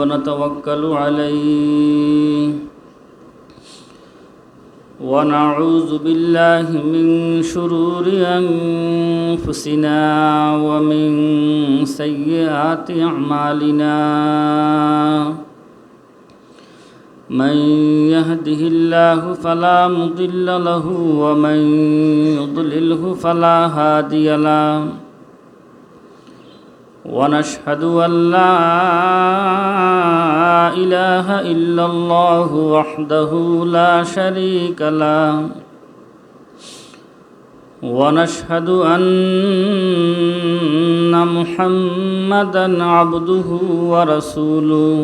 ونتوكل عليه ونعوذ بالله من شرور أنفسنا ومن سيئات أعمالنا من يهده الله فلا مضل له ومن يضلله فلا هادي له ونشهد أن لا إله إلا الله وحده لا شريك له ونشهد أن محمدًا عبده ورسوله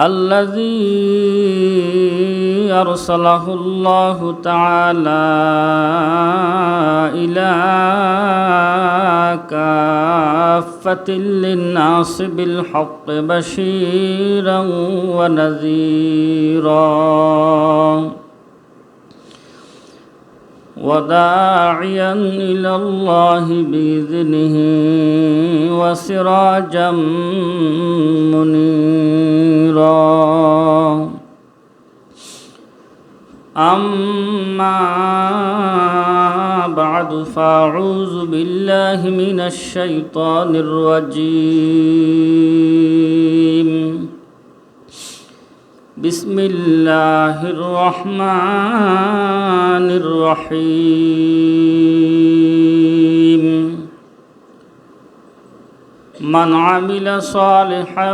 الذي أرسله الله تعالى إلى كافة للناس بالحق بشيرا ونذيرا وداعيا إلى الله بإذنه وسراجا منيرا أما بعد فأعوذ بالله من الشيطان الرجيم بسم الله الرحمن الرحيم من عمل صالحا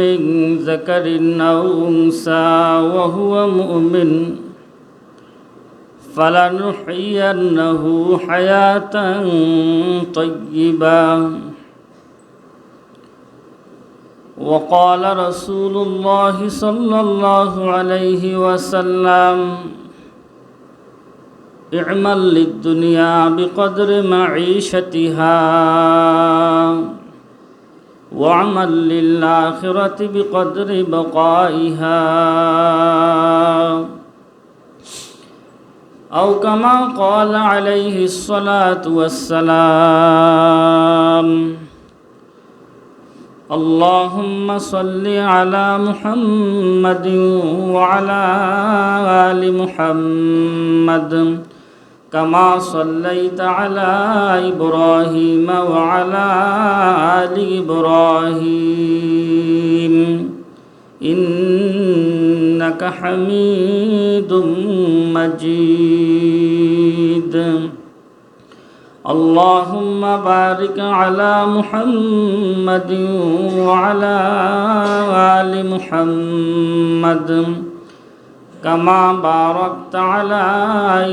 من ذكر أو أنثى وهو مؤمن فلنحيينه حياة طيبة وقال رسول الله صلى الله عليه وسلم اعمل للدنيا بقدر معيشتها واعمل للآخرة بقدر بقائها أو كما قال عليه الصلاة والسلام اللهم صل على محمد وعلى آل محمد كما صليت على إبراهيم وعلى آل إبراهيم إنك حميد مجيد اللهم بارك على محمد وعلى آل محمد كما باركت على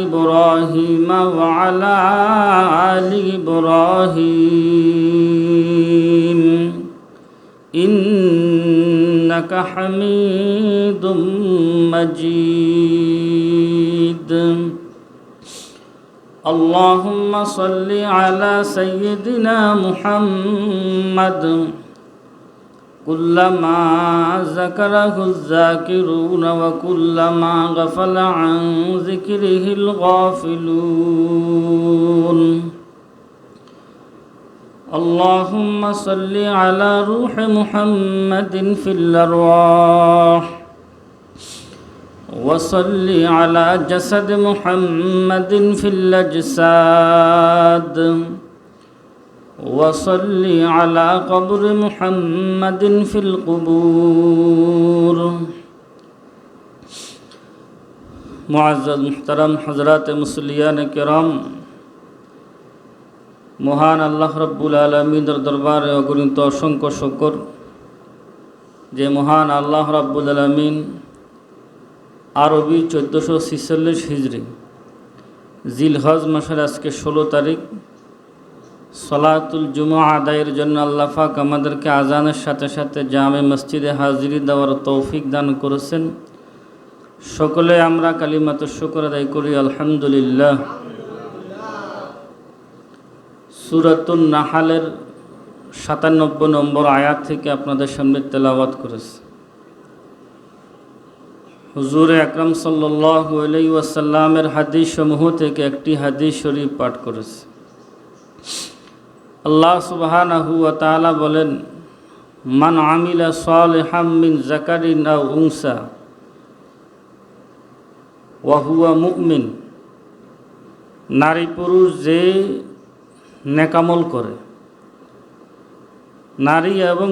إبراهيم وعلى آل إبراهيم إنك حميد مجيد اللهم صل على سيدنا محمد كلما ذكره الذاكرون وكلما غفل عن ذكره الغافلون اللهم صل على روح محمد في الأرواح وصل على جسد محمد في الأجساد وصل على قبر محمد في القبور معزز محترم حضرات মুসল্লিয়ান کرام মহান আল্লাহ রাব্বুল আলামিনের দরবারে অগণিত অসংখ্য শুকর যে মহান আল্লাহ রাব্বুল আলামিন আরবি 1446 হিজরি জিলহজ মাসের আজকে 16 তারিখ সলাতুল জুমা আদায়ের জন্য আল্লাহ পাক আমাদেরকে আজানের সাথে সাথে জামে মসজিদে হাজিরি দেওয়ার তৌফিক দান করেছেন। সকলে আমরা কালিমাত শুকর আদায় করি আলহামদুলিল্লাহ। সূরাতুন নাহালের 97 নম্বর আয়াত থেকে আপনাদের সামনে তেলাওয়াত করেছি। হুজুর আকরাম সাল্লাল্লাহু আলাইহি ওয়াসাল্লামের হাদিস সমূহ থেকে একটি হাদিস শরীফ পাঠ করেছি। আল্লাহ সুবহানাহু ওয়া তাআলা বলেন, মান আমিলা সালিহাম মিন যাকারিন আও উনসা ওয়া হুয়া মুমিন, নারী পুরুষ যে নেকামল করে, নারী এবং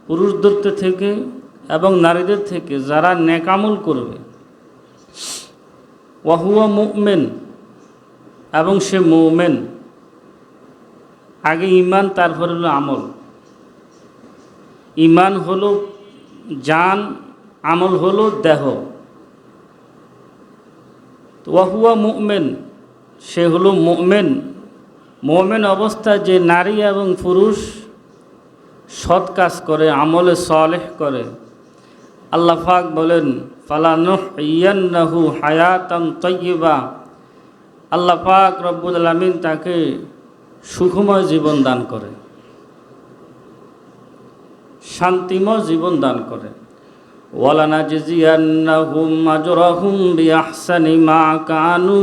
পুরুষদের থেকে এবং নারীদের থেকে যারা নেকামল করবে, ওয়া হুয়া মুমিন, এবং সে মুমিন। আগে ঈমান, তারপরে হলো আমল। ঈমান হলো জান, আমল হলো দেহ। ওয়া হুয়া মুমিন, সে হলো মুমিন। মুমিন অবস্থায় যে নারী এবং পুরুষ সৎ কাজ করে, আমলে সালেহ করে, আল্লাহ পাক বলেন ফালানুহইয়ান্নাহু হায়াতান তাইয়্যিবা, আল্লাহ পাক রব্বুল আলামিন তাকে সুখময় জীবন দান করে, শান্তিময় জীবন দান করে। ওয়ালানাজজিয়ান্নাহুম আজরাহুম বিআহসানি মা কানু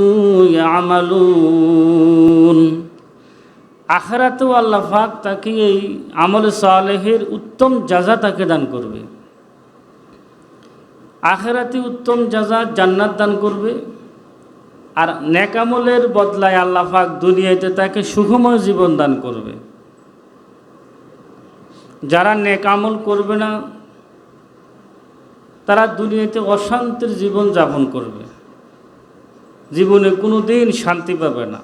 ইয়ামালুন, আখিরাতেও আল্লাহ পাক তাকে এই আমলে সালেহের উত্তম জাযা তাকে দান করবে। আখিরাতে উত্তম জাযা, জান্নাত দান করবে। আর নেকামলের বদলায় আল্লাহ পাক দুনিয়াতে তাকে সুখময় জীবন দান করবে। যারা নেকামল করবে না তারা দুনিয়াতে অশান্তির জীবন যাপন করবে, জীবনে কোনো দিন শান্তি পাবে না।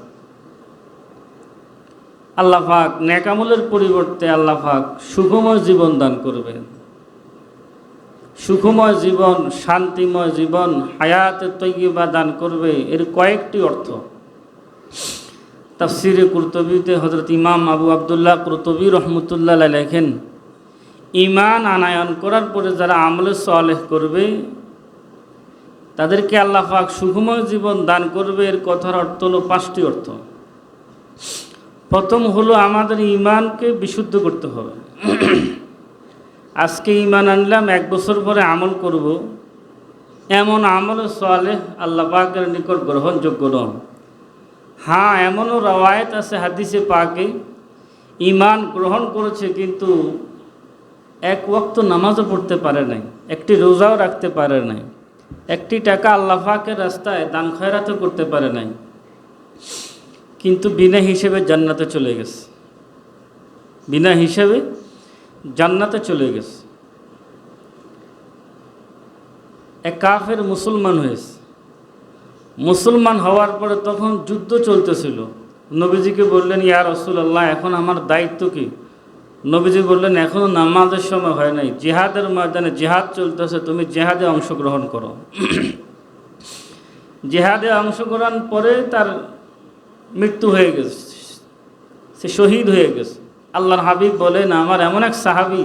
আল্লাহ পাক নেকামলের পরিবর্তে আল্লাহ পাক সুখময় জীবন দান করবে। সুখময় জীবন, শান্তিময় জীবন, হায়াতে তৈয়্যিবা দান করবে। এর কয়েকটি অর্থ তাফসিরে কুরতুবীতে হযরত ইমাম আবু আবদুল্লাহ কুরতুবী রহমতুল্লাহ আলাইহি লেখেন, ঈমান আনায়ন করার পরে যারা আমলে সালেহ করবে তাদেরকে আল্লাহ পাক সুখময় জীবন দান করবে। এর কথার অর্থ হলো 5টি অর্থ। প্রথম হলো আমাদের ঈমানকে বিশুদ্ধ করতে হবে। আজকে ঈমান আনলাম, 1 বছর পরে আমল করব, এমন আমলে সালেহ আল্লাহ পাকের নিকট গ্রহণযোগ্য নয়। হ্যাঁ, এমনও রওয়ায়েত আছে হাদিসে পাকে, ঈমান গ্রহণ করেছে কিন্তু 1 ওয়াক্ত নামাজও পড়তে পারে নাই, একটি রোজাও রাখতে পারে নাই, 1টি টাকা আল্লাহ পাকের রাস্তায় দান খয়রাতও করতে পারে নাই, কিন্তু বিনা হিসেবে জান্নাতে চলে গেছে। বিনা হিসেবে জান্নাতে চলে গেছে। এক কাফের মুসলমান হয়েছে। মুসলমান হওয়ার পরে তখন যুদ্ধ চলতেছিল। নবীজিকে বললেন, ইয়া রাসূলুল্লাহ, এখন আমার দায়িত্ব কি? নবীজি বললেন, এখনও নামাজের সময় হয় নাই, জিহাদের ময়দানে জিহাদ চলতেছে, তুমি জিহাদে অংশগ্রহণ করো। জিহাদে অংশগ্রহণ পরে তার মৃত্যু হয়ে গেছে, সে শহীদ হয়ে গেছে। আল্লাহর হাবিব বলেন, আমার এমন এক সাহাবী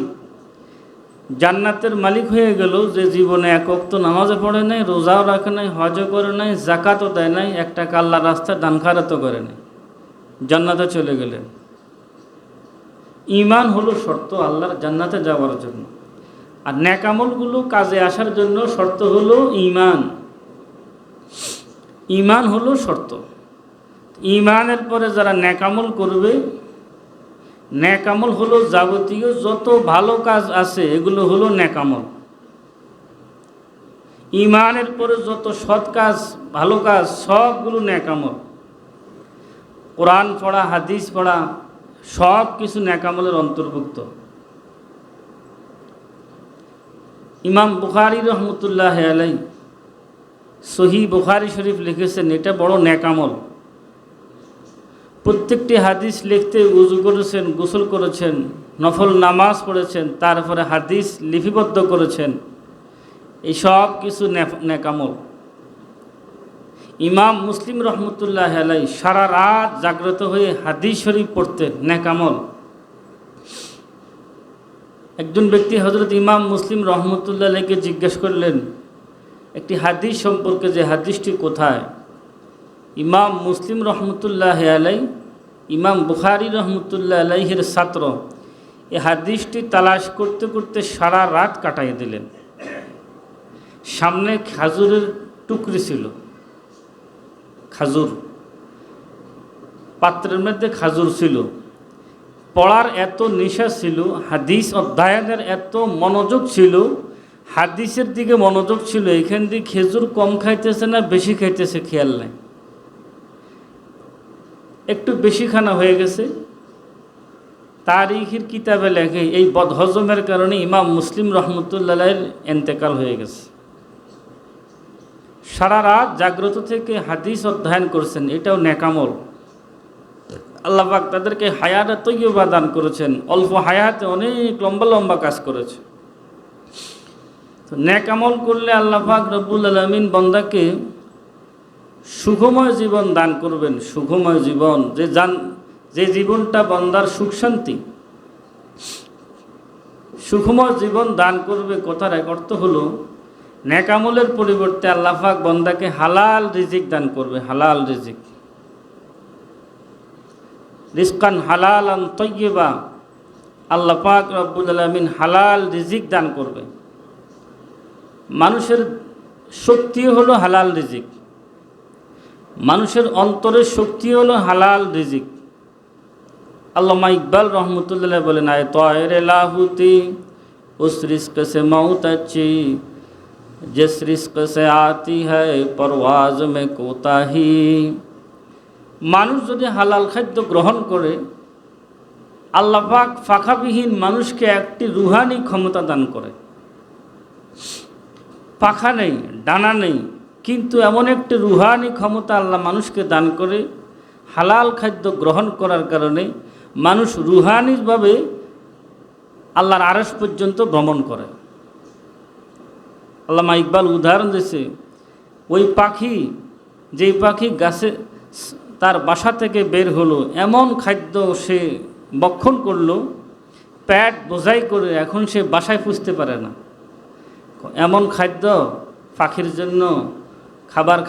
জান্নাতের মালিক হয়ে গেল যে জীবনে 1 ওয়াক্ত নামাজও পড়ে নাই, রোজাও রাখে নাই, হজও করে নাই, যাকাতও দেয় নাই, 1 টাকা আল্লাহর রাস্তায় দান খয়রাতও করে নাই, জান্নাতে চলে গেলেন। ঈমান হলো শর্ত আল্লাহর জান্নাতে যাওয়ার জন্য। আর নেক আমলগুলো কাজে আসার জন্য শর্ত হলো ঈমান। ঈমান হলো শর্ত। ঈমানের পরে যারা নেক আমল করবে, নেক আমল হলো যাবতীয় যত ভালো কাজ আছে এগুলো হলো নেক আমল। ঈমানের পরে যত সৎ কাজ, ভালো কাজ সবগুলো নেক আমল। কোরআন পড়া, হাদিস পড়া সব কিছু নেক আমলের অন্তর্ভুক্ত। ইমাম বুখারী রহমতুল্লাহ আলাইহি সহিহ বুখারী শরীফ লিখেছেন, এটা বড় নেক আমল। প্রত্যেকটি হাদিস লিখতে ওযু করেছেন, গোসল করেছেন, নফল নামাজ পড়েছেন, তারপরে হাদিস লিপিবদ্ধ করেছেন। এই সব কিছু নেক আমল। ইমাম মুসলিম রহমতুল্লাহ আলাইহি সারা রাত জাগ্রত হয়ে হাদিস শরীফ পড়তেন, নেক আমল। একজন ব্যক্তি হযরত ইমাম মুসলিম রহমতুল্লাহ আলাইহিকে জিজ্ঞেস করলেন একটি হাদিস সম্পর্কে, যে হাদিসটি কোথায়? ইমাম মুসলিম রহমতুল্লাহ আলাইহি ইমাম বুখারী রহমতুল্লাহ আলাইহির ছাত্র, এই হাদিসটি তালাশ করতে করতে সারা রাত কাটাই দিলেন। সামনে খাজুরের টুকরি ছিল, খাজুর পাত্রের মধ্যে খাজুর ছিল, পড়ার এত নেশা ছিল, হাদিস অধ্যয়নের এত মনোযোগ ছিল, হাদিসের দিকে মনোযোগ ছিল, এখান দিয়ে খেজুর কম খাইতেছে না বেশি খাইতেছে খেয়াল নেই, একটু বেশি খানা হয়ে গেছে। তারিখের কিতাবে লেখে এই বদহজমের কারণে ইমাম মুসলিম রহমতুল্লাহের ইন্তেকাল হয়ে গেছে। সারা রাত জাগ্রত থেকে হাদিস অধ্যয়ন করছেন, এটাও নেকামল। আল্লাহ পাক তাদেরকে হায়াতে তৈয়বা দান করেছেন, অল্প হায়াতে অনেক লম্বা লম্বা কাজ করেছে। তো নেকামল করলে আল্লাহ পাক রব্বুল আলামিন বান্দাকে সুখময় জীবন দান করবেন। সুখময় জীবন, যে জীবনটা বান্দার সুখ শান্তি, সুখময় জীবন দান করবে। কথার এক অর্থ হলো নেকামলের পরিবর্তে আল্লাহ পাক বান্দাকে হালাল রিজিক দান করবে। হালাল রিজিক, রিজকান হালালান তাইয়্যিবা, আল্লাহ পাক রব্বুল আলামিন হালাল রিজিক দান করবে। মানুষের শক্তি হলো হালাল রিজিক, মানুষের অন্তরের শক্তি হলো হালাল রিজিক। আল্লামা ইকবাল রহমতুল্লাহ বলেন, আয় তয়রে লাহুতি উস রিস্ক সে মৌত अच्छी जिस रिस्क से आती है परवाज में कोताही। মানুষ যদি হালাল খাদ্য গ্রহণ করে, আল্লাহ পাক ফাঁকাবিহীন মানুষকে একটি রুহানি ক্ষমতা দান করে। পাখা নেই, ডানা নেই, কিন্তু এমন একটি রুহানি ক্ষমতা আল্লাহ মানুষকে দান করে। হালাল খাদ্য গ্রহণ করার কারণে মানুষ রুহানিভাবে আল্লাহর আরশ পর্যন্ত ভ্রমণ করে। আল্লামা ইকবাল উদাহরণ দিয়েছে, ওই পাখি, যেই পাখি গাছে তার বাসা থেকে বের হলো, এমন খাদ্য সে ভক্ষণ করলো, পেট বোঝাই করে, এখন সে বাসায় পুষতে পারে না। এমন খাদ্য পাখির জন্য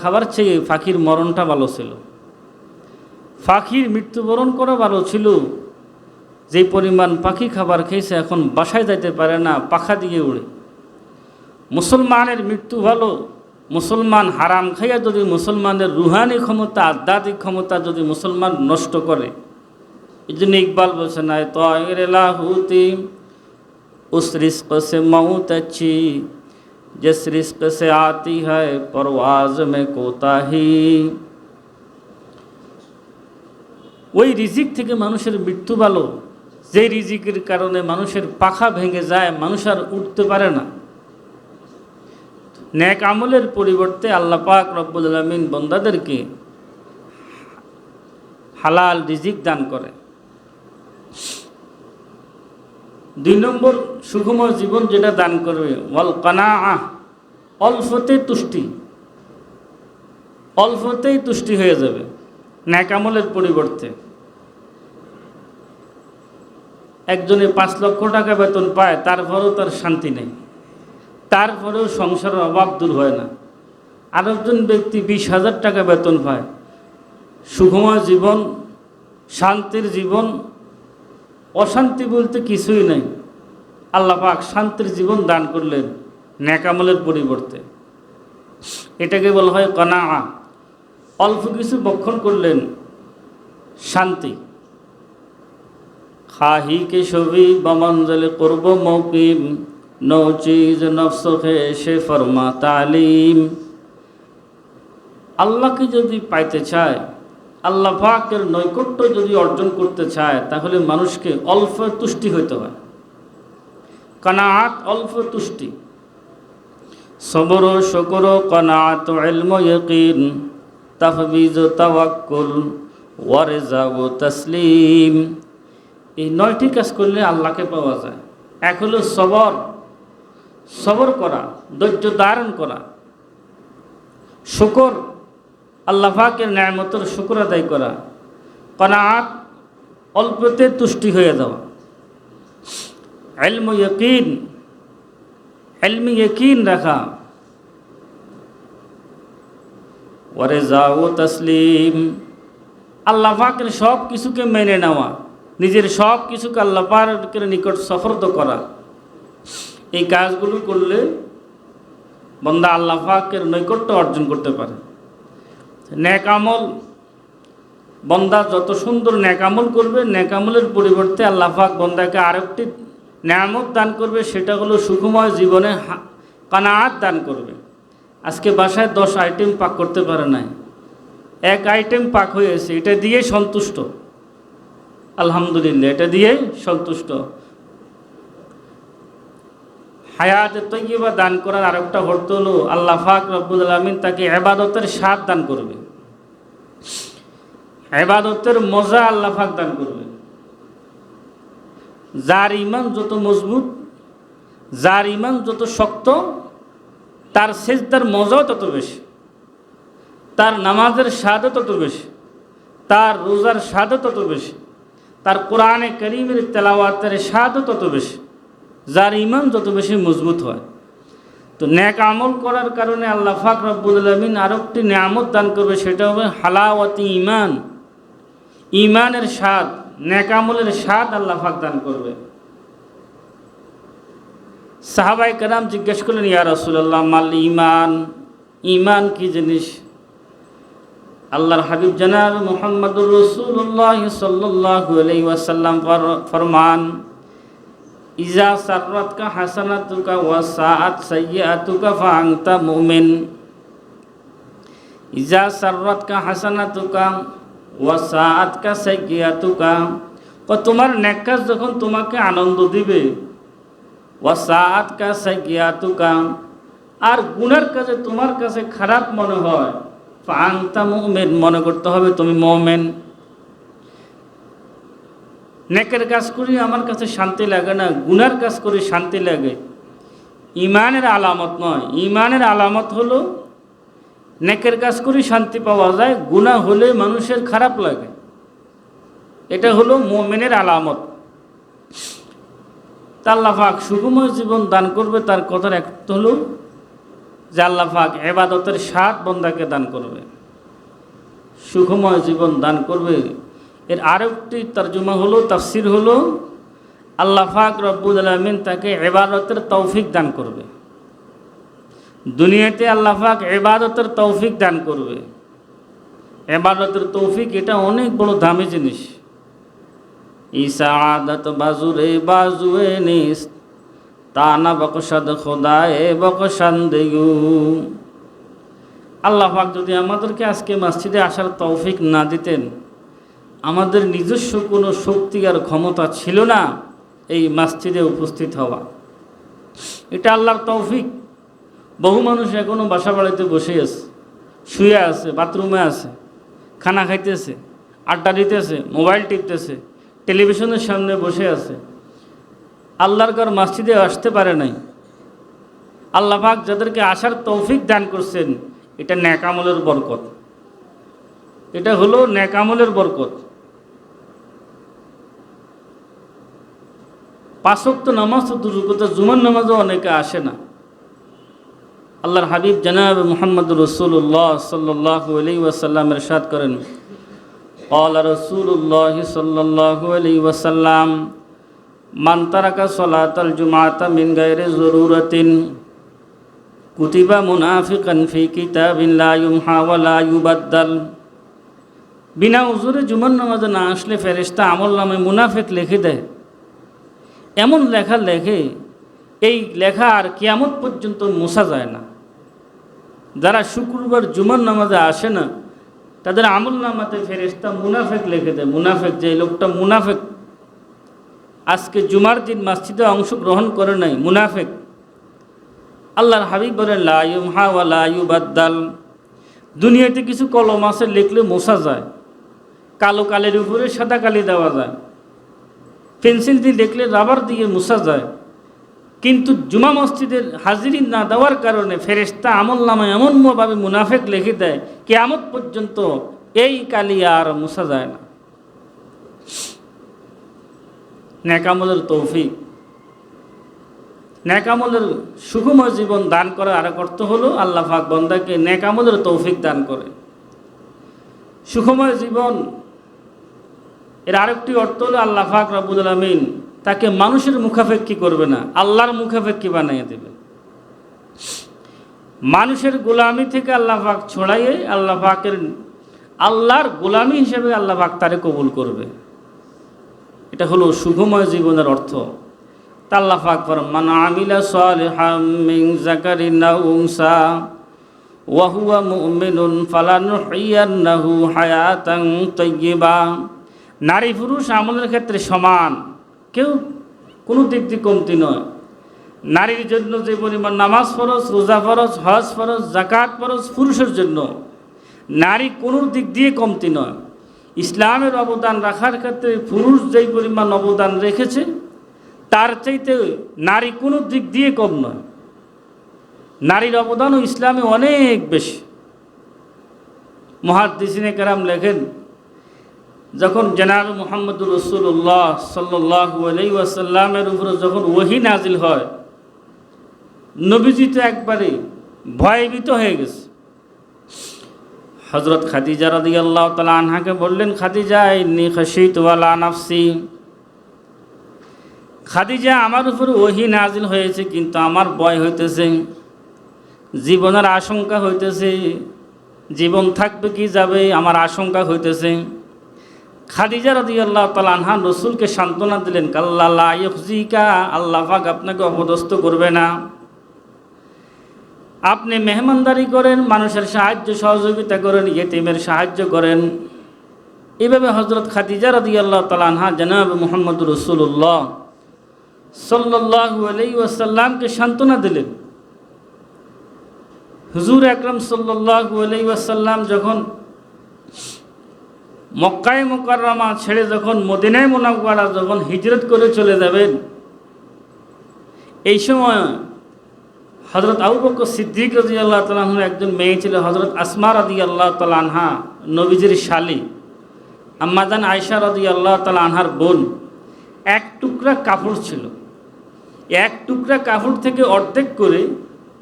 খাবার চেয়ে পাখির মরণটা ভালো ছিল, পাখির মৃত্যুবরণ করা ভালো ছিল। যে পরিমাণ পাখি খাবার খেয়েছে, এখন বাসায় যাইতে পারে না, পাখা দিয়ে উড়ে। মুসলমানের মৃত্যু ভালো, মুসলমান হারাম খাইয়া যদি মুসলমানের রুহানি ক্ষমতা, আধ্যাত্মিক ক্ষমতা যদি মুসলমান নষ্ট করে, এই জন্য ইকবাল বলছে, না তয়রে লাহুতি উস রিস্ক সে মৌত अच्छी जिस रिस्क से आती है परवाज में कोताही। ওই রিজিক থেকে মানুষের মৃত্যু ভালো, যে রিজিকের কারণে মানুষের পাখা ভেঙে যায়, মানুষ আর উঠতে পারে না। নেক আমলের পরিবর্তে আল্লাহ পাক রব্বুল আলামিন বান্দাদেরকে হালাল রিজিক দান করে। 2 নম্বর সুখময় জীবন যেটা দান করবে, ওয়াল কানাআহ, অল্পতে তুষ্টি, অল্পতেই তুষ্টি হয়ে যাবে নেক আমলের পরিবর্তে। একজনে 5 লক্ষ টাকা বেতন পায়, তারপরেও তার শান্তি নেই, তারপরেও সংসারের অভাব দূর হয় না। আরেকজন ব্যক্তি 20,000 টাকা বেতন পায়, সুখময় জীবন, শান্তির জীবন, অশান্তি বলতে কিছুই নেই। আল্লাহ পাক শান্তির জীবন দান করলেন নেক আমলের পরিবর্তে। এটাকে বলা হয় কানাআ, অল্প কিছু ভক্ষণ করলেন, শান্তি। খাহি কে ছবি বমঞ্জল করব মৌকিম নো চিজ নফস সে ফরমা তালিম। আল্লাহকে যদি পাইতে চায়, আল্লাহ পাকের নৈকট্য যদি অর্জন করতে চায়, তাহলে মানুষকে অল্প তুষ্টি হইতে হয়। কানাআত, অল্প তুষ্টি। সবর শুকর কানাআত ইলম ইয়াকিন তাফবিজ তাওয়াক্কুল ওয়ারজা ও তাসলিম। এই 9টি কাজ করলে আল্লাহকে পাওয়া যায়। এক হলো সবর, সবর করা, ধৈর্য ধারণ করা। শুকর, আল্লাহ পাকের নেয়ামতের শুকর আদায় করা। কানাআত, অল্পতে তুষ্টি হয়ে যাওয়া। ইলম ইয়াকিন, ইলমি ইয়াকিন রাখা। ওয়ারজা ও তাসলিম, আল্লাহ পাকের সব কিছুকে মেনে নেওয়া, নিজের সব কিছুকে আল্লাহ পাকের নিকট সুপর্দ করা। এই কাজগুলো করলে বান্দা আল্লাহ পাকের নৈকট্য অর্জন করতে পারে। নেক আমল বন্দা যত সুন্দর নেকামল করবে, নেকামলের পরিবর্তে আল্লাহ পাক বন্দাকে আরেকটি নেয়ামত দান করবে, সেটা হলো সুখময় জীবনে কানাআত দান করবে। আজকে বাসায় 10 আইটেম পাক করতে পারে নাই, 1 আইটেম পাক হয়েছে, এটা দিয়ে সন্তুষ্ট, আলহামদুলিল্লাহ, এটা দিয়ে সন্তুষ্ট। হায়াতে তৈয়বা দান করার আরেকটা অর্থ হলো আল্লাহ পাক রব্বুল আলামিন তাকে ইবাদতের স্বাদ দান করবে, ইবাদতের মজা আল্লাহ পাক দান করবে। যার ঈমান যত মজবুত, যার ঈমান যত শক্ত, তার সিজদার মজাও তত বেশি, তার নামাজের স্বাদও তত বেশি, তার রোজার স্বাদও তত বেশি, তার কোরআনে কারীমের তেলাওয়াতের স্বাদও তত বেশি, যার ঈমান যত বেশি মজবুত হয়। তো নেক আমল করার কারণে আল্লাহ পাক রব্বুল আলামিন আরেকটি নিয়ামত দান করবে, সেটা হবে হালাওয়াতি ঈমান, ঈমানের স্বাদ, নেক আমলের স্বাদ আল্লাহ পাক দান করবে। সাহাবায়ে কেরাম জিজ্ঞেস করলেন, ইয়া রাসূলুল্লাহ মাল ঈমান, ঈমান কি জিনিস? আল্লাহর হাবিব জনাব মুহাম্মদুর রাসূলুল্লাহ সাল্লাল্লাহু আলাইহি ওয়াসাল্লাম ফরমান, ইজা সাররাতকা হাসানাতুকা ওয়া সাআত সাইয়্যাতুকা ফাআনতা মুমিন। ইজা সাররাতকা হাসানাতুকা ওয়া সাআতকা সাইয়্যাতুকা, তোমার নেক কাজ যখন তোমাকে আনন্দ দিবে, ওয়া সাআতকা সাইয়্যাতুকা, আর গুনার কাজে তোমার কাছে খারাপ মনে হয়, ফাআনতা মুমিন, মনে করতে হবে তুমি মুমিন। নেকের কাজ করি আমার কাছে শান্তি লাগে না, গুনার কাজ করি শান্তি লাগে, ঈমানের আলামত নয়। ঈমানের আলামত হলো নেকের কাজ করি শান্তি পাওয়া যায়, গুনাহ হলে মানুষের খারাপ লাগে, এটা হলো মুমিনের আলামত। তা আল্লাহ পাক সুখময় জীবন দান করবে, তার কথার একটা হলো যে আল্লাহ পাক ইবাদতের স্বাদ বান্দাকে দান করবে, সুখময় জীবন দান করবে। এর আরেকটি তর্জমা হলো, তাফসির হলো, আল্লাহ পাক রব্বুল আলামিন তাকে ইবাদতের তৌফিক দান করবে। দুনিয়াতে আল্লাহ পাক ইবাদতের তৌফিক দান করবে। ইবাদতের তৌফিক এটা অনেক বড় দামি জিনিস। ইসাআদাত বাজুরে বাজুয়ে নিস, তানা বকশাদ খোদায়ে বকশান্দেয়ু। আল্লাহ পাক যদি আমাদেরকে আজকে মসজিদে আসার তৌফিক না দিতেন, আমাদের নিজস্ব কোনো শক্তি আর ক্ষমতা ছিল না এই মসজিদে উপস্থিত হওয়া, এটা আল্লাহর তৌফিক। বহু মানুষ এখনও বাসা বাড়িতে বসে আছে, শুয়ে আছে, বাথরুমে আছে, খানা খাইতেছে, আড্ডা দিতেছে, মোবাইল টিপতেছে, টেলিভিশনের সামনে বসে আছে, আল্লাহর ঘর মসজিদে আসতে পারে নাই। আল্লাহ পাক যাদেরকে আসার তৌফিক দান করছেন, এটা নেক আমলের বরকত, এটা হলো নেক আমলের বরকত। 5 ওয়াক্ত নামাজ তো দূরের কথা, জুমার নামাজও অনেকে আসে না। আল্লাহর হাবিব জনাব মুহাম্মদুর রাসূলুল্লাহ সাল্লাল্লাহু আলাইহি ওয়াসাল্লাম ইরশাদ করেন, ক্বালা রাসূলুল্লাহ সাল্লাল্লাহু আলাইহি ওয়াসাল্লাম, মান তারাকা সালাতাল জুমআতা মিন গায়রি যুরুরাতিন কুতিবা মুনাফিকান ফি কিতাবিন লা ইউমহা ওয়া লা ইউবাদদাল। বিনা উযুরে জুমার নামাজে না আসলে ফেরেশতা আমলনামে মুনাফিক লিখে দেয়, এমন লেখা লেখে, এই লেখা আর কিয়ামত পর্যন্ত মুছা যায় না। যারা শুক্রবার জুমার নামাজে আসে না, তাদের আমলনামাতে ফেরেশতা মুনাফিক লিখে দেয়। মুনাফিক, যে লোকটা মুনাফিক, আজকে জুমার দিন মসজিদে অংশগ্রহণ করে নাই, মুনাফিক। আল্লাহর হাবিব বলেন, লা ইউমহা ওয়া লা ইউবাদদাল। দুনিয়াতে কিছু কলম আছে, লিখলে মোছা যায়, কালো কালের উপরে সাদা কালি দেওয়া যায়, পেন্সিল দিয়ে লিখলে রাবার দিয়ে মোছা যায়, কিন্তু জুমা মসজিদের হাজিরি না দেওয়ার কারণে ফেরেশতা আমলনামায় এমনভাবে মুনাফিক লিখে দেয়, কিয়ামত পর্যন্ত এই কালি আর মোছা যায় না। নেক আমলের তৌফিক, নেক আমলের সুখময় জীবন দান করার আরেক অর্থ হলো আল্লাহ পাক বান্দাকে নেক আমলের তৌফিক দান করে। সুখময় জীবন এর আরেকটি অর্থ হলো আল্লাহ পাক রব্বুল আলামিন তাকে মানুষের মুখাপেক্ষী করবে না, আল্লাহর মুখাপেক্ষী বানিয়ে দেবে। মানুষের গোলামি থেকে আল্লাহ পাক ছড়াইয়ে আল্লাহ পাকের আল্লাহর গোলামি হিসেবে আল্লাহ পাক তারে কবুল করবে। এটা হলো সুখময় জীবনের অর্থ। তা আল্লাহ পাক ফরমান মান আমিলা সালিহাম মিন যাকারিন আও উনসা ওয়া হুয়া মুমিনুন ফালানুহইয়ান্নাহু হায়াতান তাইয়্যিবা। নারী পুরুষ আমলের ক্ষেত্রে সমান, কেউ কোনো দিক দিয়ে কমতি নয়। নারীর জন্য যে পরিমাণ নামাজ ফরজ, রোজা ফরজ, হজ ফরজ, যাকাত ফরজ, পুরুষের জন্য নারী কোনো দিক দিয়ে কমতি নয়। ইসলামের অবদান রাখার ক্ষেত্রে পুরুষ যেই পরিমাণ অবদান রেখেছে তার চাইতে নারী কোনো দিক দিয়ে কম নয়। নারীর অবদানও ইসলামে অনেক বেশি। মুহাদ্দিসিনে কেরাম লেখেন, যখন জনাব মুহাম্মদুর রাসূলুল্লাহ সাল্লাল্লাহু আলাইহি ওয়াসাল্লামের উপরে যখন ওহী নাজিল হয়, নবীজি তো একবারে ভয়ভীত হয়ে গেছে। হযরত খাদিজা রাদিয়াল্লাহু তাআলা আনহাকে বললেন, খাদিজা ইন্নী খাশিতু আলা নাফসি। খাদিজা, আমার উপরে ওহী নাজিল হয়েছে কিন্তু আমার ভয় হইতেছে, জীবনের আশঙ্কা হইতেছে, জীবন থাকবে কি যাবে আমার আশঙ্কা হইতেছে। খাদিজা রাদিয়াল্লাহু তাআলা আনহা রাসূলকে সান্ত্বনা দিলেন, কাল্লা লা ইউখজিকা, আল্লাহ পাক আপনাকে অপদস্থ করবে না। আপনি মেহমানদারি করেন, মানুষের সাহায্য সহযোগিতা করেন, ইয়েতিমের সাহায্য করেন। এইভাবে হযরত খাদিজা রাদিয়াল্লাহু তাআলা আনহা জনাব মুহাম্মদুর রাসূলুল্লাহ সাল্লাল্লাহু আলাইহি ওয়াসাল্লামকে সান্ত্বনা দিলেন। হুজুর আকরাম সাল্লাল্লাহু আলাইহি ওয়াসাল্লাম যখন মক্কায়ে মুকাররমা ছেড়ে যখন মদিনায়ে মুনাওয়ারা যখন হিজরত করে চলে যাবেন, এই সময় হযরত আবু বকর সিদ্দিক রাদিয়াল্লাহু তাআলা আনহুর একজন মেয়ে ছিল, হযরত আসমা রাদিয়াল্লাহু তাআলা আনহা, নবীজির শালী, আম্মাজান আয়েশা রাদিয়াল্লাহু তাআলা আনহার বোন। এক টুকরা কাপড় ছিল, এক টুকরা কাপড় থেকে অর্ধেক করে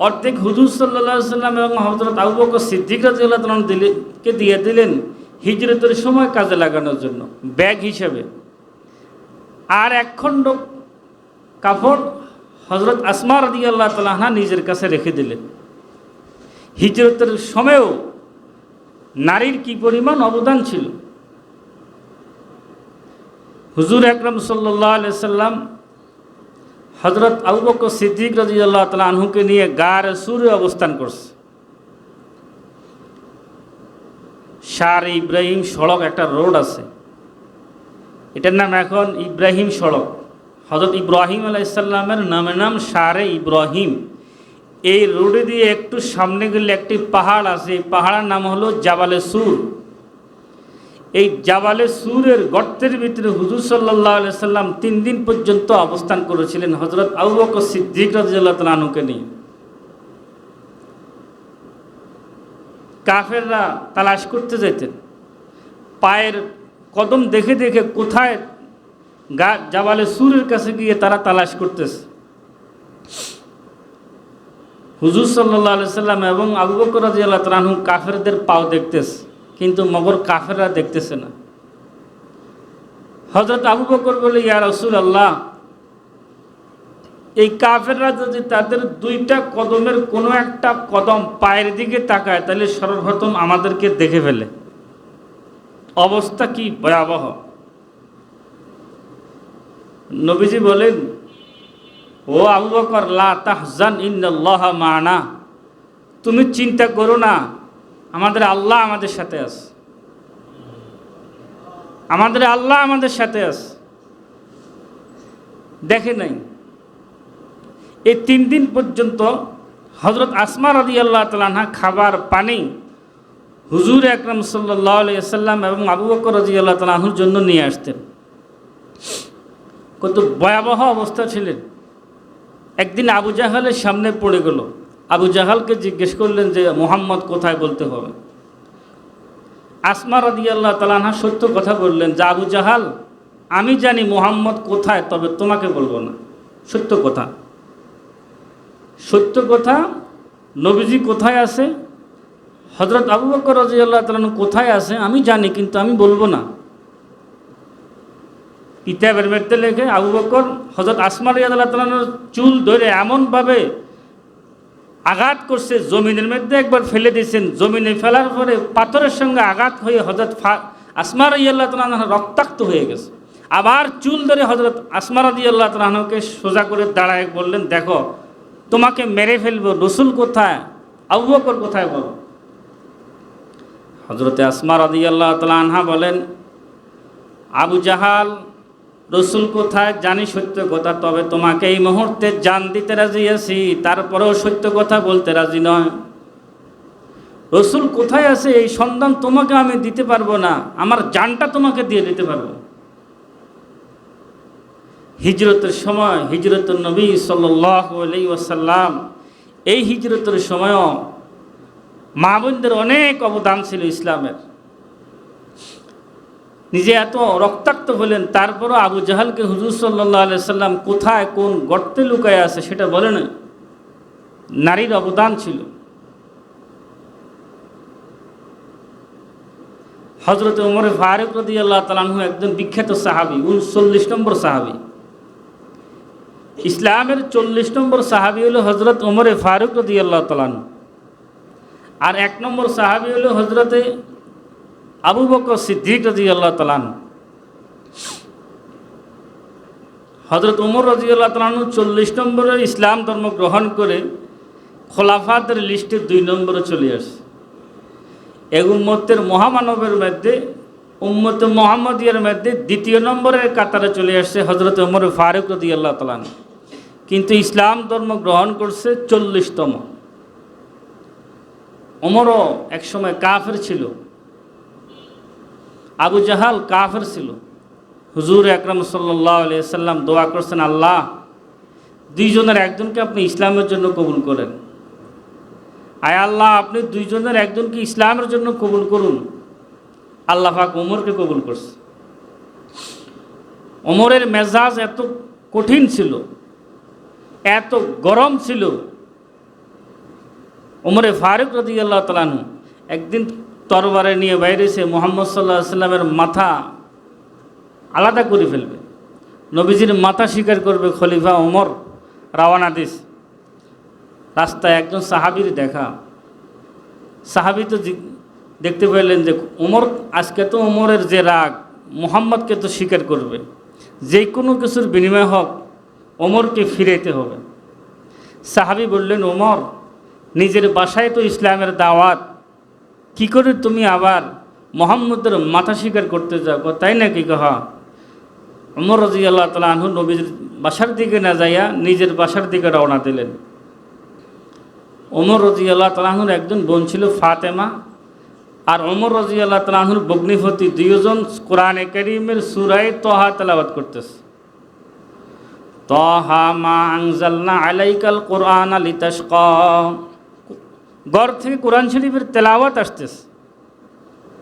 অর্ধেক হুজুর সাল্লাল্লাহু আলাইহি সাল্লাম এবং হযরত আবু বকর সিদ্দিক রাদিয়াল্লাহু তাআলা কে দিয়ে দিলেন হিজরতের সময় কাজে লাগানোর জন্য ব্যাগ হিসেবে। আর এক খণ্ড কাপড় হযরত আসমা রাদিয়াল্লাহু তাআলা আনহা নিজের কাছে রেখে দিলেন। হিজরতের সময়ও নারীর কি পরিমাণ অবদান ছিল। হুজুর আকরাম সাল্লাল্লাহু আলাইহি সাল্লাম হযরত আবু বকর সিদ্দিক রাদিয়াল্লাহু তাআলা আনহুকে নিয়ে গারে সুরে অবস্থান করছে। শারে ইব্রাহিম সড়ক একটা রোড আছে, এটার নাম এখন ইব্রাহিম সড়ক। হযরত ইব্রাহিম আলাইহিস সালামের নাম শারে ইব্রাহিম। এই রোডে দিয়ে একটু সামনে গেলে একটি পাহাড় আছে, এই পাহাড়ের নাম হলো জাবালে সুর। এই জাবালে সুরের গর্তের ভিতরে হুজুর সাল্লাল্লাহু আলাইহি সাল্লাম 3 দিন পর্যন্ত অবস্থান করেছিলেন হযরত আবু বকর সিদ্দিক রাদিয়াল্লাহু তাআলা আনহুকে নিয়ে। কাফেররা তালাশ করতে যেতেন, পায়ের কদম দেখে দেখে কোথায় জাবালে সুরের কাছে গিয়ে তারা তালাশ করতেছে। হুজুর সাল্লাল্লাহু আলাইহি সাল্লাম এবং আবু বকর রাদিয়াল্লাহু তাআলা আনহু কাফেরদের পাও দেখতেছে, কিন্তু মগর কাফেররা দেখতেছে না। হযরত আবু বকর বলে, ইয়া রাসূলুল্লাহ, এই কাফেররা যদি তাদের 2টা কদমের কোনো একটা কদম পায়ের দিকে তাকায় তাহলে সর্বপ্রথম আমাদেরকে দেখে ফেলে। অবস্থা কি ভয়াবহ। নবীজি বলেন, ও আবু বকর, লা তাহজান ইন্নাল্লাহা মা'না, তুমি চিন্তা করো না, আমাদের আল্লাহ আমাদের সাথে আছে, আমাদের আল্লাহ আমাদের সাথে আছে। দেখে নাই এই 3 দিন পর্যন্ত হযরত আসমা রাদিয়াল্লাহু তাআলা আনহা খাবার পানি হুজুর আকরাম সাল্লাল্লাহু আলাইহি ওয়াসাল্লাম এবং আবু বকর রাদিয়াল্লাহু তাআলা আনহুর জন্য নিয়ে আসতেন। কত ভয়াবহ অবস্থা ছিলেন। একদিন আবু জাহালের সামনে পড়ে গেল। আবু জাহালকে জিজ্ঞেস করলেন যে মুহাম্মদ কোথায় বলতে হবে। আসমা রাদিয়াল্লাহু তাআলা আনহা সত্য কথা বললেন যে আবু জাহাল, আমি জানি মুহাম্মদ কোথায়, তবে তোমাকে বলবো না। সত্য কথা, সত্য কথা, নবীজি কোথায় আছে, হযরত আবু বকর রাদিয়াল্লাহু তাআলা আনহু কোথায় আছে আমি জানি, কিন্তু আমি বলবো না। কিতাবের মধ্যে লেখে আবু বকর হযরত আসমা রাদিয়াল্লাহু তাআলা আনহুর চুল ধরে এমনভাবে আঘাত করছে, জমিনের মধ্যে একবার ফেলে দিয়েছেন। জমিনে ফেলার পরে পাথরের সঙ্গে আঘাত হয়ে হযরত আসমা রাদিয়াল্লাহু তাআলা আনহা রক্তাক্ত হয়ে গেছে। আবার চুল ধরে হযরত আসমা রাদিয়াল্লাহু তাআলা আনহাকে সোজা করে দাঁড়ায় বললেন, দেখো তোমাকে মেরে ফেলবো, রসুল কোথায়, আবু বকর কোথায় বলো। হযরতে আসমা রাদিয়াল্লাহু তাআলা আনহা বলেন, আবু জাহাল, রসুল কোথায় জানি সত্য কথা, তবে তোমাকে এই মুহূর্তে জান দিতে রাজি আছি, তারপরেও সত্য কথা বলতে রাজি নয়। রসুল কোথায় আছে এই সন্ধান তোমাকে আমি দিতে পারবো না, আমার জানটা তোমাকে দিয়ে দিতে পারবো। হিজরতের সময়, হিজরতুন নবী সাল্লাল্লাহু আলাইহি ওয়াসাল্লাম, এই হিজরতের সময়ও মা বোনদের অনেক অবদান ছিল ইসলামের। নিজে এত রক্তাক্ত হলেন, তারপরও আবু জাহালকে হুজুর সাল্লাল্লাহু আলাইহি সাল্লাম কোথায় কোন গর্তে লুকায় আছে সেটা বলে না। নারীর অবদান ছিল। হযরত ওমর ফারুক রাদিয়াল্লাহু তাআলা আনহু একজন বিখ্যাত সাহাবী, 39 নম্বর সাহাবী। ইসলামের 40 নম্বর সাহাবী হলো হযরত ওমর ফারুক রাদিয়াল্লাহু তাআলা আনহু, আর 1 নম্বর সাহাবী হলো হযরতে আবু বকর সিদ্দিক রাদিয়াল্লাহু তাআলা আনহু। হযরত ওমর রাদিয়াল্লাহু তাআলা আনহু 40 নম্বরে ইসলাম ধর্ম গ্রহণ করে খোলাফাদের লিস্টে 2 নম্বরে চলে আসে। এক উম্মতের মহামানবের মধ্যে, উম্মতে মুহাম্মদিয়ার মধ্যে 2 নম্বরের কাতারে চলে আসছে হযরত ওমর ফারুক রাদিয়াল্লাহু তাআলা আনহু, কিন্তু ইসলাম ধর্ম গ্রহণ করছে 40তম। ওমরও একসময় কাফের ছিল, আবু জাহাল কাফের ছিল। হুজুর আকরাম সাল্লাল্লাহু আলাইহি সাল্লাম দোয়া করছেন, আল্লাহ 2 জনের একজনকে আপনি ইসলামের জন্য কবুল করেন। আয় আল্লাহ, আপনি 2 জনের একজনকে ইসলামের জন্য কবুল করুন। আল্লাহ পাক ওমরকে কবুল করছে। ওমরের মেজাজ এত কঠিন ছিল, এত গরম ছিল। ওমরে ফারুক রাদিয়াল্লাহু তাআলা আনহু একদিন তরবারে নিয়ে বাইরেছে, মুহাম্মদ সাল্লাল্লাহু আলাইহি সাল্লামের মাথা আলাদা করে ফেলবে, নবীজির মাথা স্বীকার করবে। খলিফা ওমর রওনা দিস। রাস্তায় একজন সাহাবীর দেখা। সাহাবী তো দেখতে পেলেন যে ওমর আজকে তো ওমরের যে রাগ, মুহাম্মদকে তো স্বীকার করবে, যে কোনো কিছুর বিনিময় হোক ওমরকে ফিরাইতে হবে। সাহাবী বললেন, ওমর নিজের বাসায় তো ইসলামের দাওয়াত, কি করে তুমি আবার মুহাম্মদের মাথা স্বীকার করতে যাও? তাই নাকি? কহা। ওমর রাদিয়াল্লাহু তাআলা আনহু নবীর বাসার দিকে না যাইয়া নিজের বাসার দিকে রওনা দিলেন। ওমর রাদিয়াল্লাহু তাআলা আনহুর একজন বোন ছিল ফাতেমা, আর ওমর রাদিয়াল্লাহু তাআলা আনহুর ভগ্নিপতি 2 জন কোরআনে কারীমের সূরা তাহা তেলাওয়াত করতেছে। তাহা মা আনজালনা আলাইকাল কুরআনা লিতাশকা। ঘর থেকে কোরআন শরীফের তেলাওয়াত আসতেছে,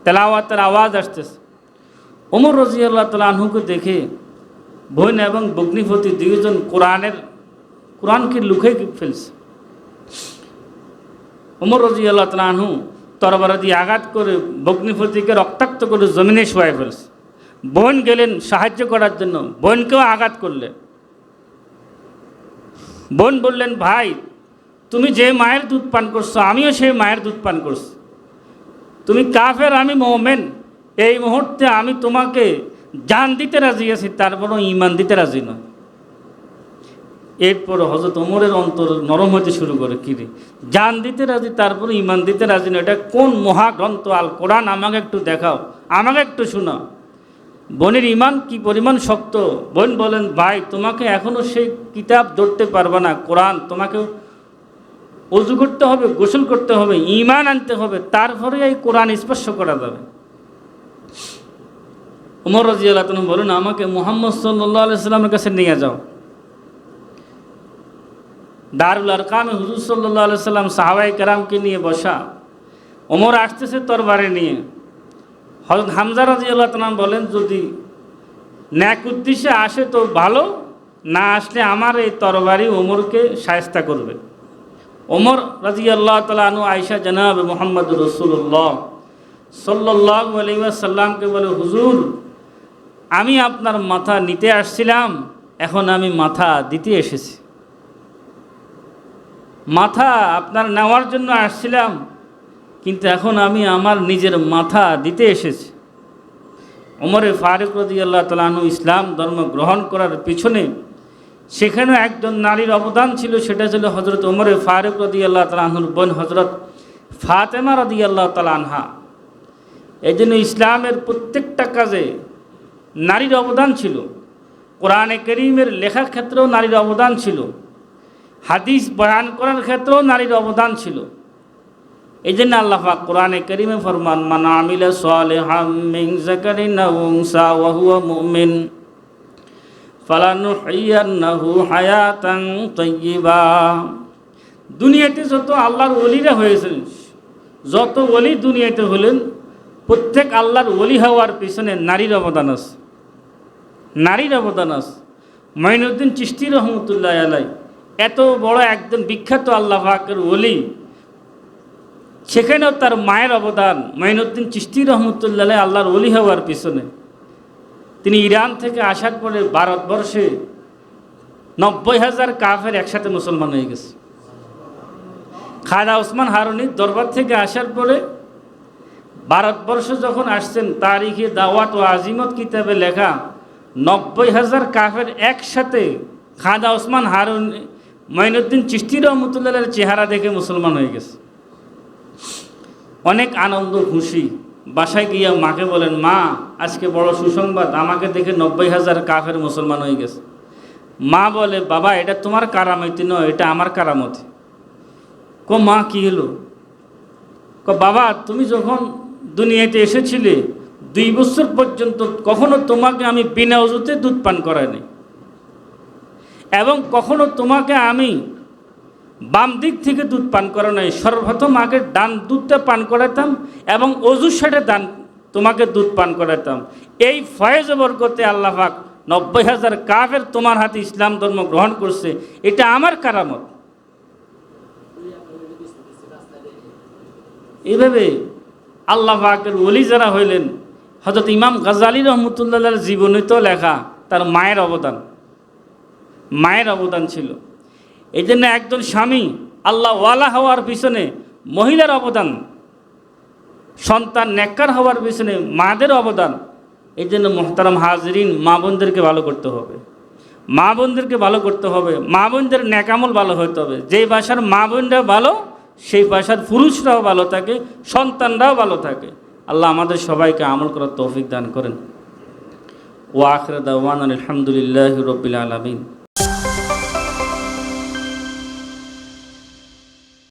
তেলাওয়াতের আওয়াজ আসতেছে। ওমর রাদিয়াল্লাহু তাআলা আনহুকে দেখে বোন এবং ভগ্নিপতি 2 জন কোরআনকে লুকিয়ে ফেলছে। ওমর রাদিয়াল্লাহু তাআলা আনহু তরবারি দিয়ে আঘাত করে ভগ্নিপতিকে রক্তাক্ত করে জমিনে শোয়াই ফেলছে। বোন গেলেন সাহায্য করার জন্য, বোনকেও আঘাত করলেন। বোন বললেন, ভাই তুমি যে মায়ের দুধ পান করছো আমিও সেই মায়ের দুধ পান করছি। তুমি কাফের, আমি মুমিন, এই মুহূর্তে আমি তোমাকে জান দিতে রাজি আছি, তারপরও ঈমান দিতে রাজি নয়। এরপর হযরত ওমরের অন্তর নরম হতে শুরু করে, কিরে জান দিতে রাজি তারপর ঈমান দিতে রাজি না, এটা কোন মহাগ্রন্থ আল কোরআন? আমাকে একটু দেখাও, আমাকে একটু শোনাও। বোনের ঈমান কি পরিমাণ শক্ত। বোন বলেন, ভাই তোমাকে এখনও সেই কিতাব ধরতে পারবে না, কোরআন। তোমাকে ওযু করতে হবে, গোসল করতে হবে, ঈমান আনতে হবে, তারপরে এই কোরআন স্পর্শ করা যাবে। ওমর রাদিয়াল্লাহু তাআলা বলেন, আমাকে মুহাম্মদ সাল্লাল্লাহু আলাইহি সাল্লামের কাছে নিয়ে যাও। দারুল আরকামে হুজুর সাল্লাল্লাহু আলাইহি সাল্লাম সাহাবায়ে কেরামকে নিয়ে বসা। ওমর আসতেছে তরবারি নিয়ে। হযরত হামজা রাদিয়াল্লাহু তাআলা বলেন, যদি ন্যাক উদ্দেশ্যে আসে তো ভালো, না আসলে আমার এই তরবারি ওমরকে শায়েস্তা করবে। ওমর রাদিয়াল্লাহু তাআলা আনহু আয়েশা জনাব মুহাম্মদুর রাসূলুল্লাহ সাল্লাল্লাহু আলাইহি ওয়াসাল্লামকে বলে, হুজুর আমি আপনার মাথা নিতে আসছিলাম, এখন আমি মাথা দিতে এসেছি। মাথা আপনার নেওয়ার জন্য আসছিলাম, কিন্তু এখন আমি আমার নিজের মাথা দিতে এসেছি। ওমরে ফারুক রাদিয়াল্লাহু তাআলা আনহু ইসলাম ধর্ম গ্রহণ করার পিছনে সেখানেও একজন নারীর অবদান ছিল, সেটা ছিল হজরত ওমরে ফারুক রাদিয়াল্লাহু তাআলা আনহুর বোন হজরত ফাতেমা রাদিয়াল্লাহু তাআলা আনহা। এই জন্য ইসলামের প্রত্যেকটা কাজে নারীর অবদান ছিল। কোরআনে কারীমের লেখার ক্ষেত্রেও নারীর অবদান ছিল, হাদিস বয়ান করার ক্ষেত্রেও নারীর অবদান ছিল। এই জন্য আল্লাহ পাক কোরআনে কারীমে ফরমান, মান আমিলা সালিহাম মিন যাকারিন আও উনসা ওয়া হুয়া মুমিন ফালানুহইয়ান্নাহু হায়াতান তাইয়্যিবা। দুনিয়াতে যত আল্লাহর ওলিরা হয়েছেন, যত ওলি দুনিয়াতে হলেন, প্রত্যেক আল্লাহর ওলি হওয়ার পিছনে নারীর অবদান আছে, নারীর অবদান আছে। মঈনুদ্দিন চিশতি রহমতুল্লাহ আলাইহি এত বড় একজন বিখ্যাত আল্লাহ পাকের ওলি, সেখানেও তার মায়ের অবদান। মঈনুদ্দিন চিশতি রহমতুল্লাহ আলাইহি আল্লাহর ওলি হওয়ার পিছনে তিনি ইরান থেকে আসার পরে ভারতবর্ষে 90,000 কাফের একসাথে মুসলমান হয়ে গেছে। খাজা ওসমান হারুনির দরবার থেকে আসার পরে ভারতবর্ষ যখন আসছেন, তারিখে দাওয়াত ও আজিমত কিতাবে লেখা 90,000 কাফের একসাথে খাজা ওসমান হারুনি মঈনুদ্দিন চিশতি রহমতুল্লাহের চেহারা দেখে মুসলমান হয়ে গেছে। অনেক আনন্দ খুশি। বাসায় গিয়া মাকে বলেন, মা আজকে বড় সুসংবাদ, আমাকে দেখে 90,000 কাফের মুসলমান হয়ে গেছে। মা বলে, বাবা এটা তোমার কারামতি নয়, এটা আমার কারামতি। মা কি হলো? বাবা তুমি যখন দুনিয়াতে এসেছিলে 2 বছর পর্যন্ত কখনো তোমাকে আমি বিনা ওযুতে দুধ পান করাইনি, এবং কখনো তোমাকে আমি বাম দিক থেকে দুধ পান করা নাই। সর্বপ্রথম আগে ডান দুধটা পান করাতাম এবং অজুর সাথে তোমাকে দুধ পান করাতাম। এই ফয়েজ বরকতে আল্লাহ পাক 90,000 কাফের তোমার হাতে ইসলাম ধর্ম গ্রহণ করছে, এটা আমার কারামত। এইভাবে আল্লাহ পাকের ওলি যারা হইলেন, হযরত ইমাম গাজ্জালী রহমতুল্লাহর জীবনীতেও লেখা তার মায়ের অবদান, মায়ের অবদান ছিল। এই জন্য একজন স্বামী আল্লাহ ওয়ালা হওয়ার পিছনে মহিলার অবদান, সন্তান নেককার হওয়ার পিছনে মাদের অবদান। এই জন্য মুহতারাম হাজরিন, মা বোনদেরকে ভালো করতে হবে, মা বোনদেরকে ভালো করতে হবে, মা বোনদের নেকামল ভালো হতে হবে। যেই বাসার মা বোনরা ভালো, সেই বাসার পুরুষরাও ভালো থাকে, সন্তানরাও ভালো থাকে। আল্লাহ আমাদের সবাইকে আমল করার তৌফিক দান করেন। ওয়া আখিরু দাওয়ানা আলহামদুলিল্লাহি রাব্বিল আলামিন।